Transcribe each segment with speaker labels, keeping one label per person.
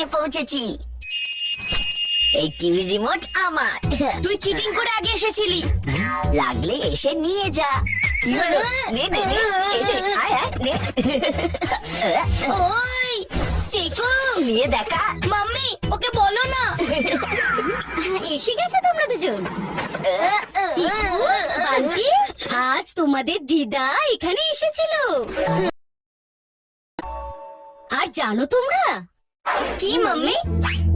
Speaker 1: আগে পৌঁছেছি। এই টিভি রিমোট আমার।
Speaker 2: তুই চিটিং করে আগে এসেছিলি।
Speaker 1: লাগলে এসে নিয়ে যা। কি হলো? নে নে নে, এই নে, আয় আয়, নে।
Speaker 2: ওই চিকু,
Speaker 1: নিয়ে দেখা।
Speaker 2: মাম্মি ওকে বলো না।
Speaker 3: এসে গেছো তোমরা দুজন। চিকু, বান্টি, আজ তোমাদের দিদা এখানে এসেছিল। আর জানো তোমরা
Speaker 2: কি মাম্মি?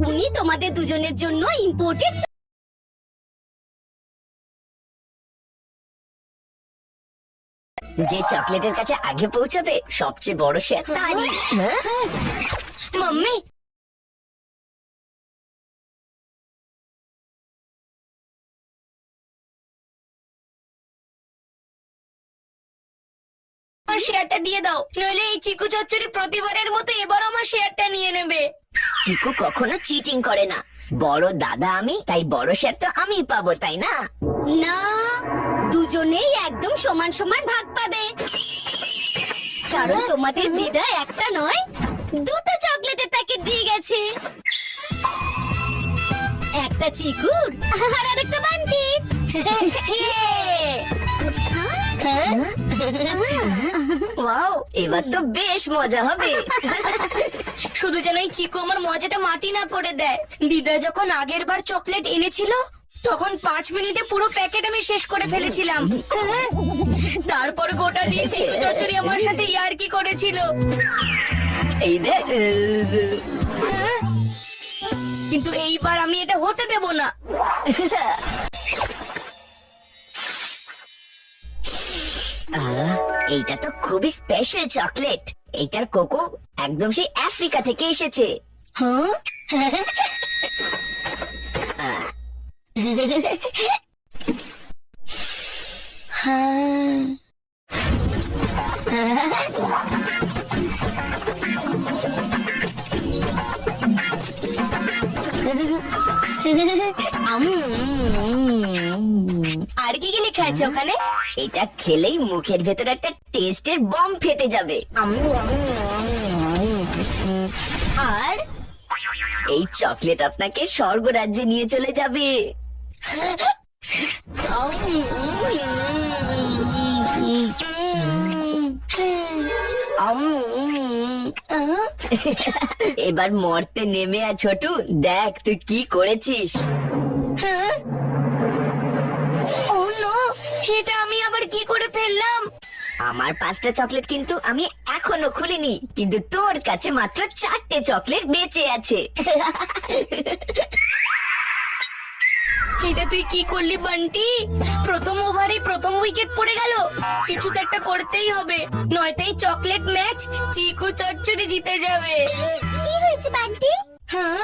Speaker 3: উনি তোমাদের দুজনের জন্য ইম্পোর্টেড
Speaker 1: যে চকলেটের কাছে আগে পৌঁছাবে সবচেয়ে বড় সে তারই।
Speaker 2: মাম্মি আমার শেয়ারটা দিয়ে দাও, নইলে এই চিকু চচ্চড়ি প্রতিবারের মতো এবার আমার শেয়ারটা নিয়ে নেবে।
Speaker 1: চিকু কখনো চিটিং করে না। বড় দাদা আমি, তাই বড় শেয়ার তো আমি পাবো, তাই না?
Speaker 3: না, দুজনেই একদম সমান সমান ভাগ পাবে। কারণ তোমাদের দিদা একটা নয়, দুটো চকলেটের প্যাকেট দিয়ে গেছে। একটা চিকুর আর আরেকটা বান্টির।
Speaker 1: ওয়াও, এবার তো বেশ মজা হবে।
Speaker 2: শুধু যেন এই চিকু আমার মজাটা মাটি না করে দেয়। দিদা যখন আগের বার চকলেট এনেছিল তখন 5 মিনিটে পুরো প্যাকেট আমি শেষ করে ফেলেছিলাম। তারপর গোটা দিন চিকু চচ্চড়ি আমার সাথে ইয়ার্কি করেছিল।
Speaker 1: এই দেখ।
Speaker 2: কিন্তু এইবার আমি এটা হতে দেব না।
Speaker 1: এইটা তো খুবই স্পেশাল চকলেট। এইটার কোকো একদম সেই আফ্রিকা থেকে এসেছে।
Speaker 2: হ্যাঁ, আর কি কি লেখা আছে ওখানে?
Speaker 1: এটা খেলেই মুখের ভেতর একটা টেস্টের বম ফেটে যাবে।
Speaker 2: আর
Speaker 1: এই চকলেট আপনাকে স্বর্গরাজ্যে নিয়ে চলে যাবে। এবার মরতে নেমে আয় ছোটু, দেখ তুই কি করেছিস।
Speaker 2: ও নো, এটা আমি আবার কি করে ফেললাম?
Speaker 1: আমার 5টা চকলেট কিন্তু আমি এখনো খুলিনি, কিন্তু তোর কাছে মাত্র 4টে চকলেট বেঁচে আছে।
Speaker 2: এটা তুই কি করলি বান্টি? প্রথম ওভারে প্রথম উইকেট পড়ে গেল। কিছু তো একটা করতেই হবে, নয়তো এই চকলেট ম্যাচ চিকু চচ্চড়ি জিতে যাবে।
Speaker 3: কি হয়েছে বান্টি?
Speaker 2: হ্যাঁ,